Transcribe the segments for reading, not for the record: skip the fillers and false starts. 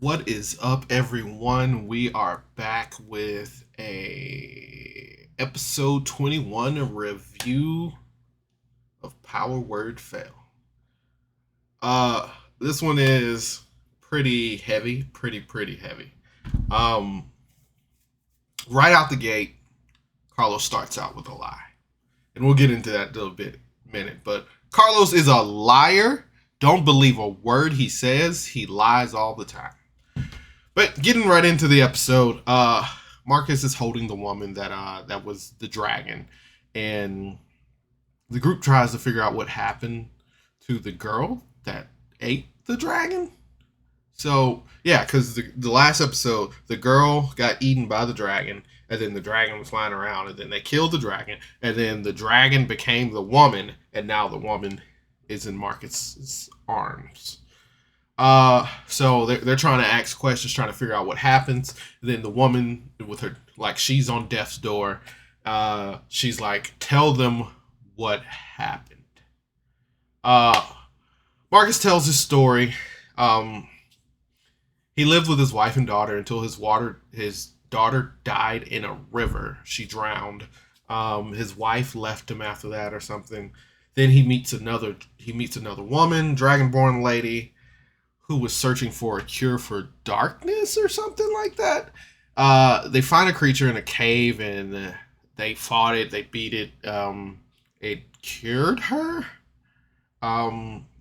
What is up, everyone? We are back with a episode 21 review of Power Word Fail. Uh, this one is pretty heavy, pretty heavy. Um, right out the gate, Carlos starts out with a lie, and we'll get into that in a little bit minute. But Carlos is a liar. Don't believe a word he says. He lies all the time. But getting right into the episode, Marcus is holding the woman that was the dragon, and the group tries to figure out what happened to the girl that ate the dragon. So yeah, because the last episode, the girl got eaten by the dragon, and then the dragon was flying around, and then they killed the dragon, and then the dragon became the woman, and now the woman is in Marcus's arms. So they're trying to ask questions, trying to figure out what happens. Then the woman with her, like, she's on death's door. She's like, tell them what happened. Uh, Marcus tells his story. Um, he lived with his wife and daughter until his daughter died in a river. She drowned. His wife left him after that or something. Then he meets another woman, dragonborn lady who was searching for a cure for darkness or something like that. They find a creature in a cave and they fought it. They beat it. It cured her.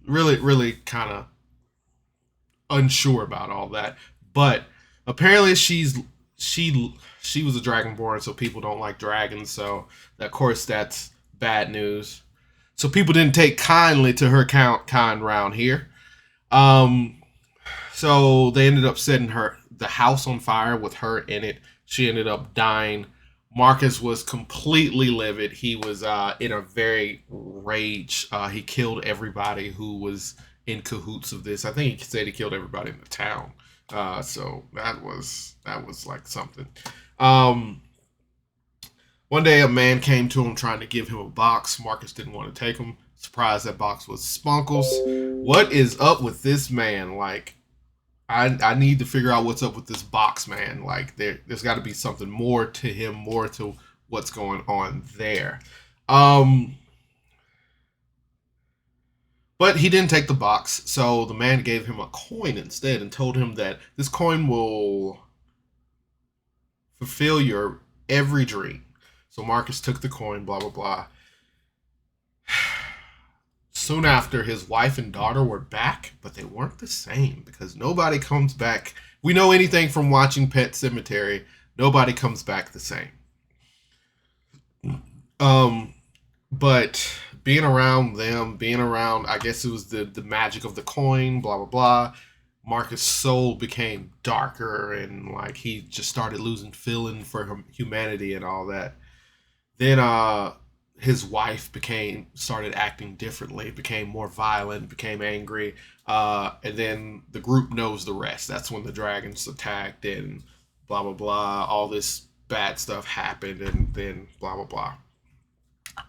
Really kind of unsure about all that, but apparently she was a dragonborn, so people don't like dragons. So of course that's bad news. So people didn't take kindly to her kind round here. Um, so they ended up setting the house on fire with her in it. She ended up dying. Marcus was completely livid. He was in a very rage. He killed everybody who was in cahoots of this. I think he said he killed everybody in the town. So that was like something. Um, One day a man came to him trying to give him a box. Marcus didn't want to take him. Surprised that box was Spunkles. What is up with this man? Like, I need to figure out what's up with this box man. Like, there's got to be something more to him, more to what's going on there. Um, but he didn't take the box, so the man gave him a coin instead and told him that this coin will fulfill your every dream. So Marcus took the coin, blah blah blah. Soon after, his wife and daughter were back, but they weren't the same because nobody comes back. We know anything from watching Pet Cemetery. Nobody comes back the same. Um, but being around, I guess it was the magic of the coin, blah blah blah. Marcus' soul became darker, and like he just started losing feeling for humanity and all that. Then his wife became started acting differently, became more violent, became angry, and then the group knows the rest. That's when the dragons attacked and blah blah blah. All this bad stuff happened, and then blah blah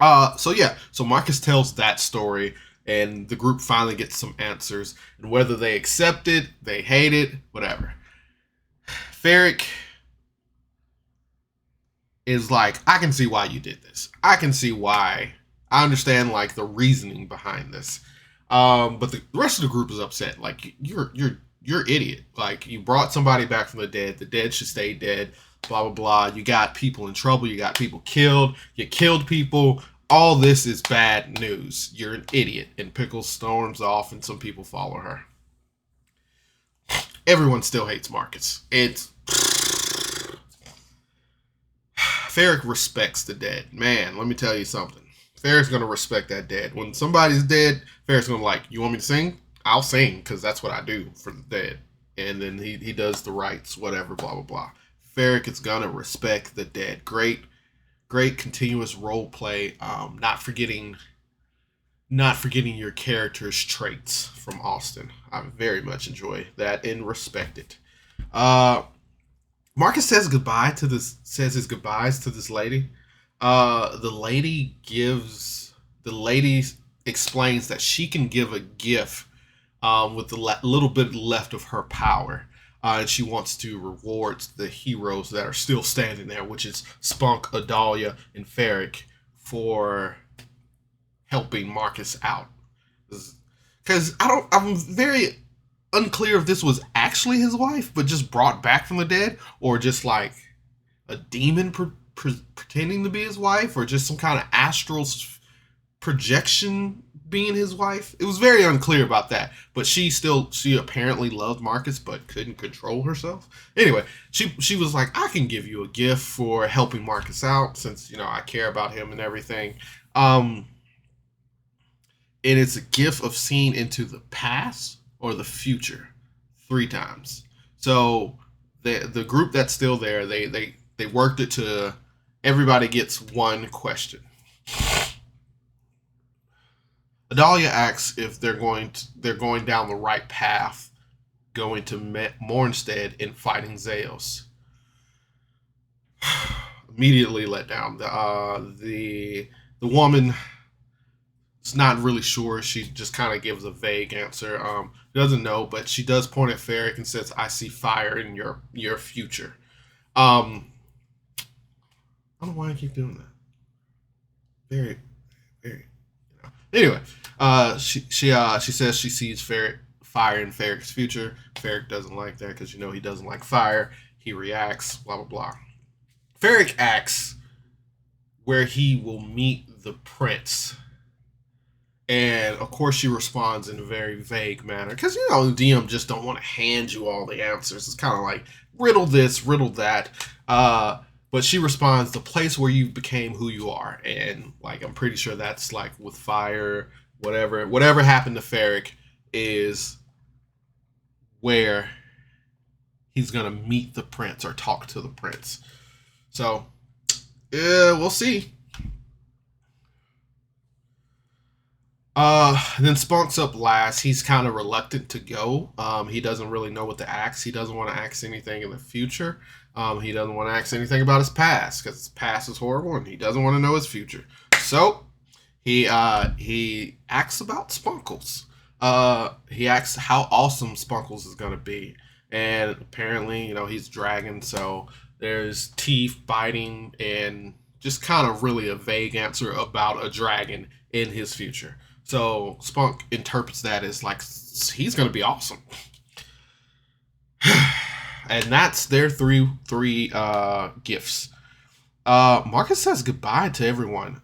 blah. So yeah, so Marcus tells that story, and the group finally gets some answers, and whether they accept it, they hate it, whatever. Ferric is like, I can see why you did this. I can see why. I understand like the reasoning behind this. But the rest of the group is upset. Like you're idiot. Like you brought somebody back from the dead. The dead should stay dead. Blah blah blah. You got people in trouble. You got people killed. You killed people. All this is bad news. You're an idiot. And Pickles storms off, and some people follow her. Everyone still hates Marcus. It's Ferric respects the dead. Man, let me tell you something. Ferric's gonna respect that dead. When somebody's dead, Ferric's gonna like, you want me to sing? I'll sing, because that's what I do for the dead. And then he does the rites, whatever, blah blah blah. Ferric is gonna respect the dead. Great continuous role play. Not forgetting your character's traits from Austin. I very much enjoy that and respect it. Uh Marcus says his goodbyes to this lady. The lady explains that she can give a gift with the little bit left of her power. and she wants to reward the heroes that are still standing there, which is Spunk, Adalia, and Ferric, for helping Marcus out. Because I'm very unclear if this was actually his wife, but just brought back from the dead, or just like a demon pretending to be his wife, or just some kind of astral projection being his wife. It was very unclear about that, but she apparently loved Marcus but couldn't control herself. Anyway, she was like, I can give you a gift for helping Marcus out, since I care about him and everything. And it's a gift of seeing into the past or the future 3 times. So the group that's still there, they worked it to everybody gets one question. Adalia asks if they're going down the right path, going to Mornstead and fighting Zeos. Immediately let down. The woman is not really sure. She just kind of gives a vague answer. Doesn't know, but she does point at Ferric and says, "I see fire in your future." I don't know why I keep doing that. Very, very. Anyway, she says she sees fire in Ferric's future. Ferric doesn't like that because he doesn't like fire. He reacts. Blah blah blah. Ferric asks where he will meet the prince, and of course she responds in a very vague manner because the DM just don't want to hand you all the answers. It's kind of like riddle this, riddle that. But she responds, the place where you became who you are. And like, I'm pretty sure that's like with fire, whatever happened to Ferric is where he's going to meet the prince or talk to the prince. So, we'll see. Then Spunk's up last. He's kind of reluctant to go. He doesn't really know what to ask. He doesn't want to ask anything in the future. He doesn't want to ask anything about his past because his past is horrible, and he doesn't want to know his future. So he asks about Spunkles. He asks how awesome Spunkles is gonna be, and apparently, he's dragon, so there's teeth biting, and just kind of really a vague answer about a dragon in his future. So Spunk interprets that as like he's gonna be awesome. And that's their three gifts. Marcus says goodbye to everyone.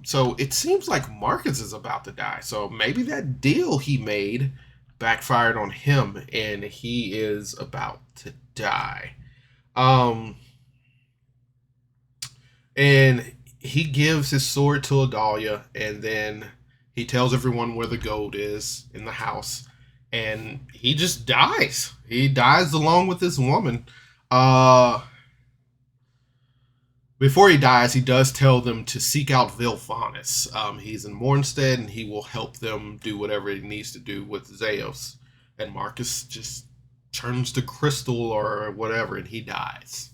So it seems like Marcus is about to die. So maybe that deal he made backfired on him, and he is about to die. And he gives his sword to Adalia, and then he tells everyone where the gold is in the house. And he just dies. He dies along with this woman. Before he dies, he does tell them to seek out Vilfanus. He's in Mornstead, and he will help them do whatever he needs to do with Zeos. And Marcus just turns to crystal or whatever, and he dies.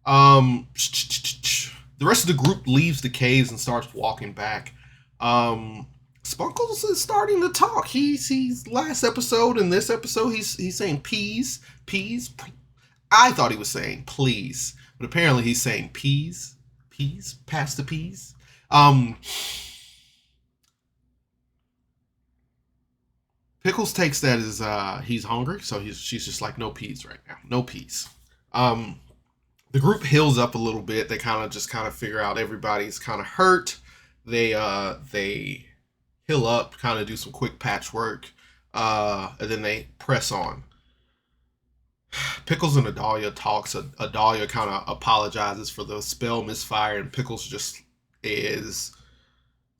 The rest of the group leaves the caves and starts walking back. Spunkles is starting to talk. He's last episode and this episode he's saying peas. I thought he was saying please, but apparently he's saying peas, pass the peas. Pickles takes that as he's hungry, so she's just like no peas right now, no peas. The group heals up a little bit. They kind of figure out everybody's kind of hurt. They heal up, kind of do some quick patchwork, and then they press on. Pickles and Adalia talks. Adalia kind of apologizes for the spell misfire, and Pickles just is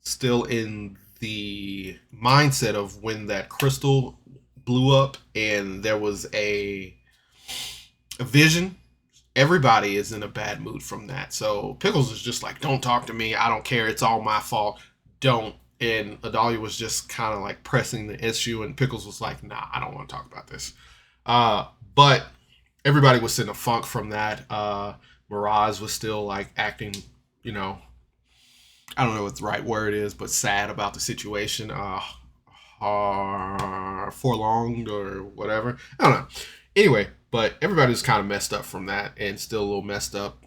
still in the mindset of when that crystal blew up and there was a vision. Everybody is in a bad mood from that. So Pickles is just like, don't talk to me. I don't care. It's all my fault. Don't. And Adalia was just kind of like pressing the issue, and Pickles was like, nah, I don't want to talk about this. But everybody was in a funk from that. Mirage was still like acting, I don't know what the right word is, but sad about the situation. Forlonged or whatever. I don't know. Anyway, But everybody's kind of messed up from that and still a little messed up.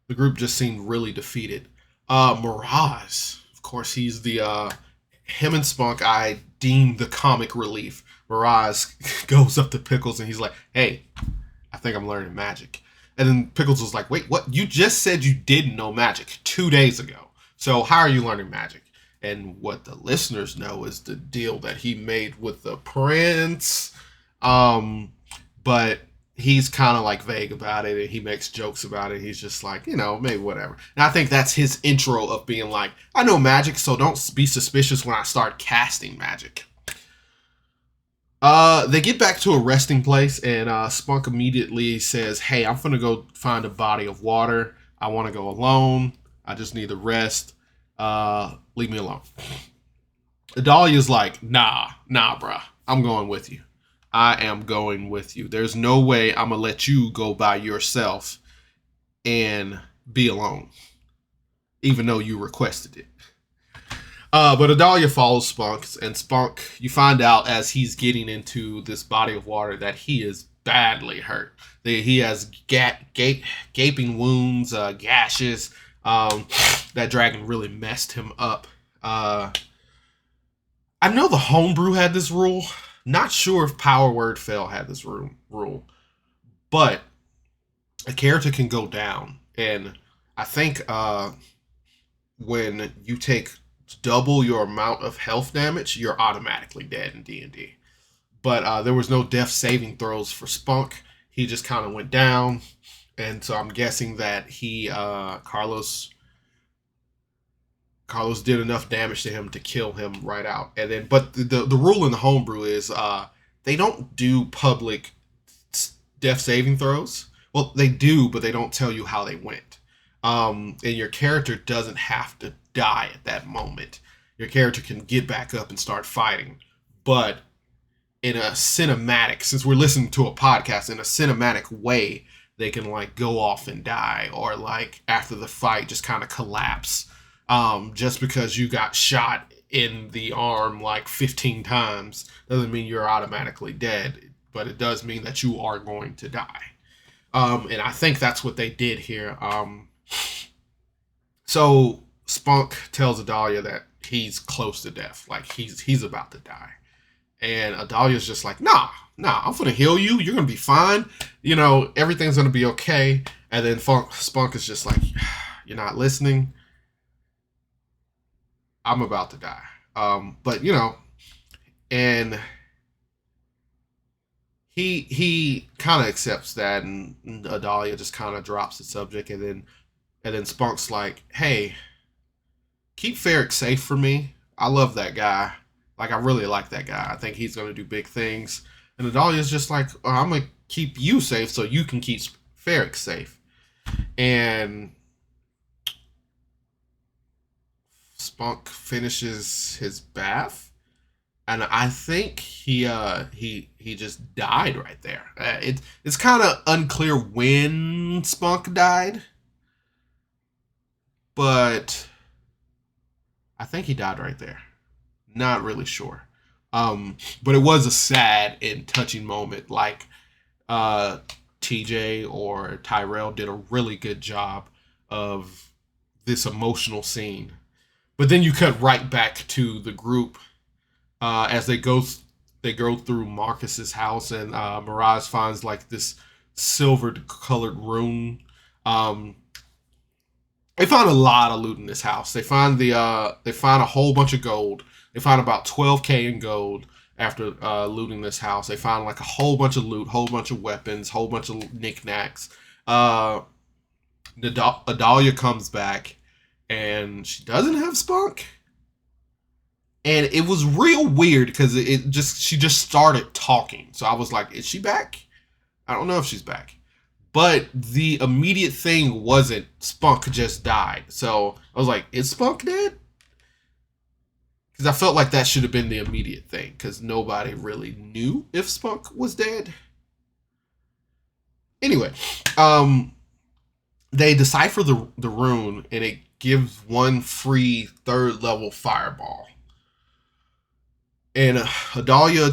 The group just seemed really defeated. Mirage, of course, he's the him and Spunk I deem the comic relief. Mirage goes up to Pickles and he's like, "Hey, I think I'm learning magic." And then Pickles was like, "Wait, what? You just said you didn't know magic 2 days ago. So how are you learning magic?" And what the listeners know is the deal that he made with the prince. But he's kind of like vague about it and he makes jokes about it. He's just like, maybe whatever. And I think that's his intro of being like, I know magic, so don't be suspicious when I start casting magic. They get back to a resting place and Spunk immediately says, "Hey, I'm gonna go find a body of water. I want to go alone. I just need to rest. Leave me alone." Dahlia's like, nah, bruh. I'm going with you. I am going with you. There's no way I'm going to let you go by yourself and be alone, even though you requested it. But Adalia follows Spunk, and Spunk, you find out as he's getting into this body of water that he is badly hurt. He has gaping wounds, gashes. That dragon really messed him up. I know the Homebrew had this rule. Not sure if Power Word Fail had this rule, but a character can go down, and I think when you take double your amount of health damage, you're automatically dead in D&D. But there was no death saving throws for Spunk. He just kind of went down, and so I'm guessing that Carlos did enough damage to him to kill him right out. And then, but the rule in the Homebrew is they don't do public death saving throws. Well, they do, but they don't tell you how they went. And your character doesn't have to die at that moment. Your character can get back up and start fighting. But in a cinematic, since we're listening to a podcast, in a cinematic way, they can like go off and die, or like after the fight just kind of collapse. Just because you got shot in the arm like 15 times doesn't mean you're automatically dead, but it does mean that you are going to die. And I think that's what they did here. So Spunk tells Adalia that he's close to death, like he's about to die. And Adalia's just like, nah, I'm gonna heal you. You're gonna be fine. Everything's gonna be okay. And then Spunk is just like, you're not listening. I'm about to die. But and he kind of accepts that, and Adalia just kind of drops the subject, and then Spunk's like, "Hey, keep Ferric safe for me. I love that guy. Like, I really like that guy. I think he's gonna do big things." And Adalia's just like, "I'm gonna keep you safe so you can keep Ferric safe." And Spunk finishes his bath, and I think he just died right there. It's kind of unclear when Spunk died, but I think he died right there. Not really sure. But it was a sad and touching moment. Like TJ or Tyrell did a really good job of this emotional scene. But then you cut right back to the group as they go through Marcus's house, and Mirage finds like this silvered colored room. They find a lot of loot in this house. They find a whole bunch of gold. They find about 12K in gold after looting this house. They find like a whole bunch of loot, whole bunch of weapons, whole bunch of knickknacks. Adalia comes back, and she doesn't have Spunk. And it was real weird because she just started talking. So I was like, is she back? I don't know if she's back. But the immediate thing wasn't Spunk just died. So I was like, is Spunk dead? Because I felt like that should have been the immediate thing, because nobody really knew if Spunk was dead. Anyway, they decipher the rune, and it gives one free 3rd level fireball. And Adalia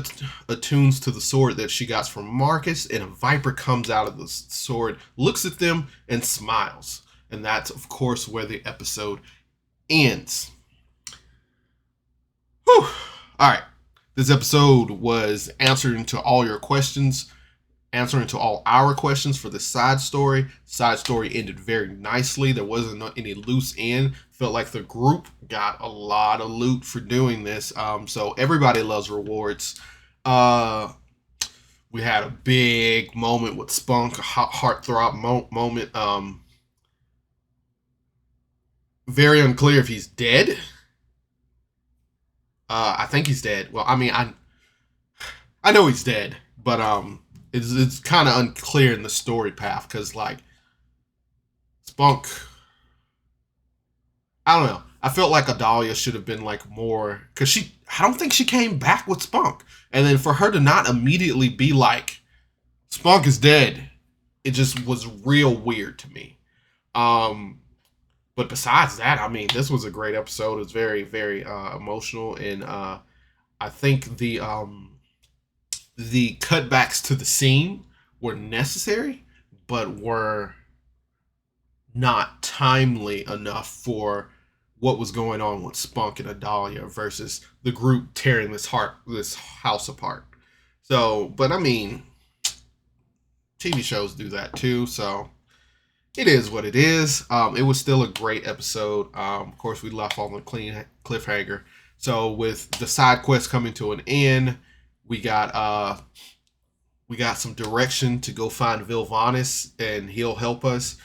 attunes to the sword that she got from Marcus, and a viper comes out of the sword, looks at them, and smiles. And that's, of course, where the episode ends. Whew. All right. This episode was answering to all your questions, answering to all our questions for the side story. Side story ended very nicely. There wasn't any loose end. Felt like the group got a lot of loot for doing this. So everybody loves rewards. We had a big moment with Spunk, a heartthrob moment. Very unclear if he's dead. I think he's dead. Well, I mean, I know he's dead, but it's kind of unclear in the story path because like Spunk, I don't know. I felt like Adalia should have been like more because I don't think she came back with Spunk, and then for her to not immediately be like Spunk is dead, it just was real weird to me. But besides that, I mean, this was a great episode. It was very, very emotional, and I think the cutbacks to the scene were necessary, but were not timely enough for what was going on with Spunk and Adalia versus the group tearing this house apart. So, but I mean, TV shows do that too, so it is what it is. It was still a great episode. Of course, we left on the clean cliffhanger. So with the side quest coming to an end, we got some direction to go find Vilvanis, and he'll help us.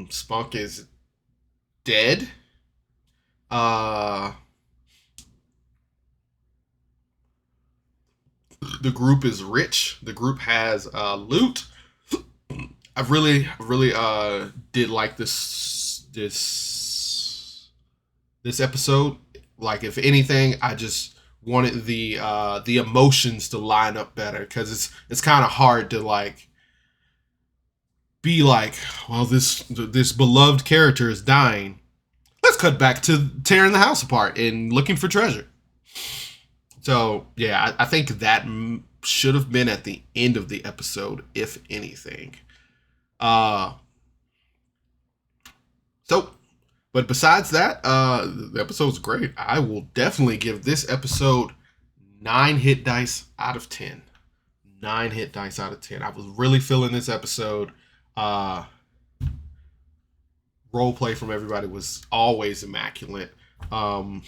Spunk is dead. The group is rich. The group has loot. I really did like this episode. Like, if anything, I just wanted the emotions to line up better, because it's kind of hard to like be like, well, this beloved character is dying. Let's cut back to tearing the house apart and looking for treasure. So yeah, I think that should have been at the end of the episode, if anything. So, but besides that, the episode's great. I will definitely give this episode 9 hit dice out of 10. 9 hit dice out of 10. I was really feeling this episode. Role play from everybody was always immaculate. The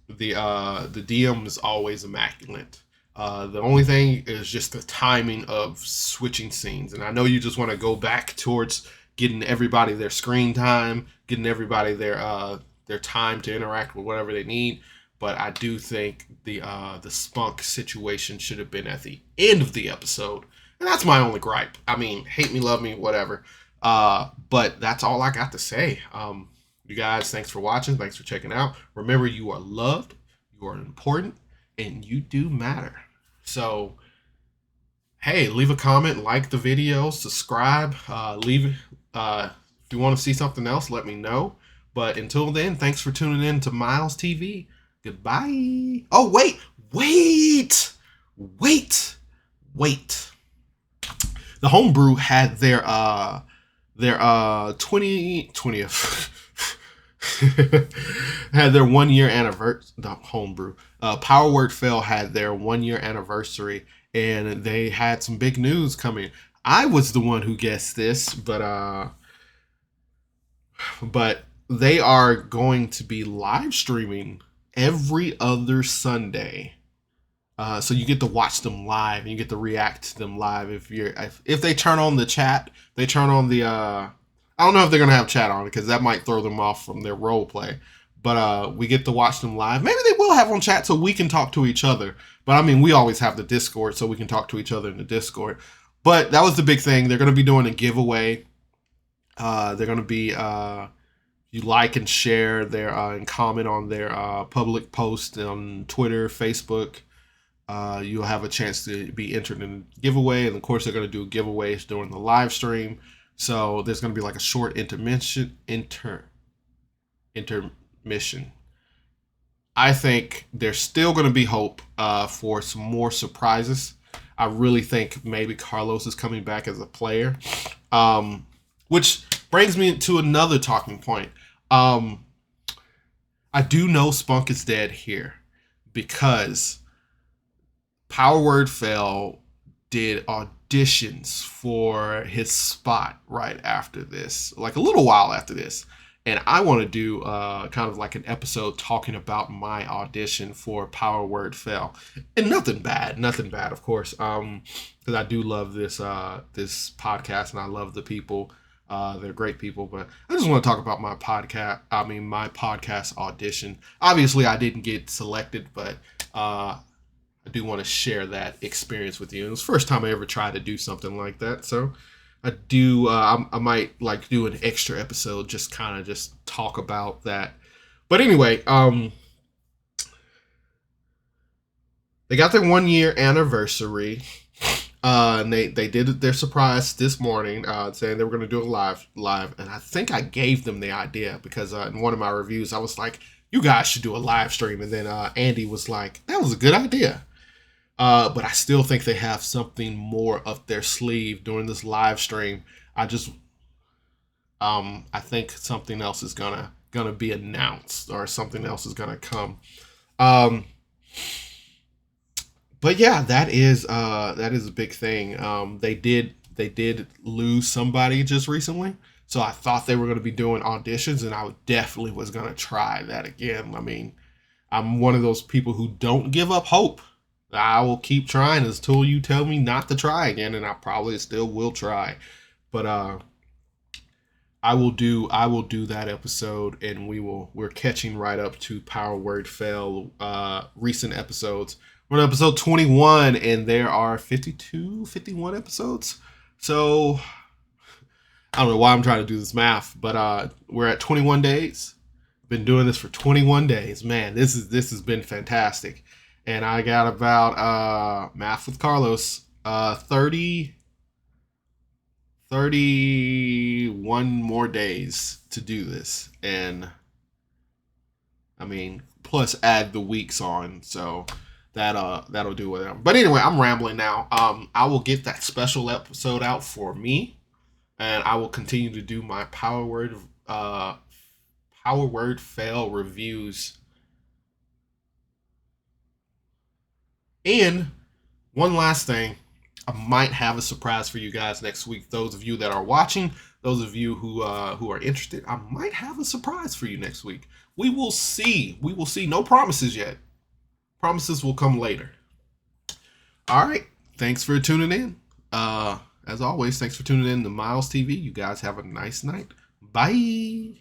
DM is always immaculate. The only thing is just the timing of switching scenes. And I know you just want to go back towards getting everybody their screen time, getting everybody their time to interact with whatever they need. But I do think the Spunk situation should have been at the end of the episode. And that's my only gripe. I mean, hate me, love me, whatever. But that's all I got to say. You guys, thanks for watching. Thanks for checking out. Remember, you are loved, you are important, and you do matter. So, hey, leave a comment, like the video, subscribe, if you want to see something else, let me know. But until then, thanks for tuning in to Miles TV. Goodbye. Oh, wait. The Homebrew had their 20th had their 1 year anniversary. The Homebrew, Power Word Fail had their 1 year anniversary, and they had some big news coming. I was the one who guessed this, but they are going to be live streaming every other Sunday. So you get to watch them live, and you get to react to them live. If they turn on the chat, they turn on the I don't know if they're gonna have chat on, because that might throw them off from their role play. But we get to watch them live. Maybe they will have on chat so we can talk to each other. But I mean, we always have the Discord, so we can talk to each other in the Discord. But that was the big thing. They're gonna be doing a giveaway. They're gonna be you like and share their and comment on their public post on Twitter, Facebook. You'll have a chance to be entered in a giveaway, and of course they're going to do giveaways during the live stream. So there's going to be like a short intermission. I think there's still going to be hope for some more surprises. I really think maybe Carlos is coming back as a player, which brings me to another talking point. Um, I do know Spunk is dead here because Power Word Fell did auditions for his spot right after this, like a little while after this. And I want to do kind of like an episode talking about my audition for Power Word Fell, and nothing bad, of course, because I do love this podcast and I love the people. They're great people, but I just want to talk about my podcast. I mean, my podcast audition. Obviously, I didn't get selected, but I do want to share that experience with you. It was the first time I ever tried to do something like that, so I do. I might like do an extra episode, just kind of just talk about that. But anyway, they got their 1 year anniversary. And they did their surprise this morning, saying they were going to do a live, and I think I gave them the idea because in one of my reviews I was like, "You guys should do a live stream," and then Andy was like, "That was a good idea." But I still think they have something more up their sleeve during this live stream. I just, I think something else is gonna be announced, or something else is gonna come. Um, but yeah, that is a big thing. They did lose somebody just recently, so I thought they were gonna be doing auditions, and I definitely was gonna try that again. I mean, I'm one of those people who don't give up hope. I will keep trying until you tell me not to try again, and I probably still will try. But I will do that episode, and we're catching right up to Power Word Fail recent episodes. We're on episode 21, and there are 52, 51 episodes. So I don't know why I'm trying to do this math, but we're at 21 days. Been doing this for 21 days. Man, this has been fantastic. And I got about math with Carlos 30 31 more days to do this. And I mean, plus add the weeks on, so that'll do whatever. But anyway, I'm rambling now. I will get that special episode out for me, and I will continue to do my Power Word Fail reviews. And one last thing, I might have a surprise for you guys next week. Those of you that are watching, those of you who are interested, I might have a surprise for you next week. We will see. We will see. No promises yet. Promises will come later. All right. Thanks for tuning in. As always, thanks for tuning in to Miles TV. You guys have a nice night. Bye.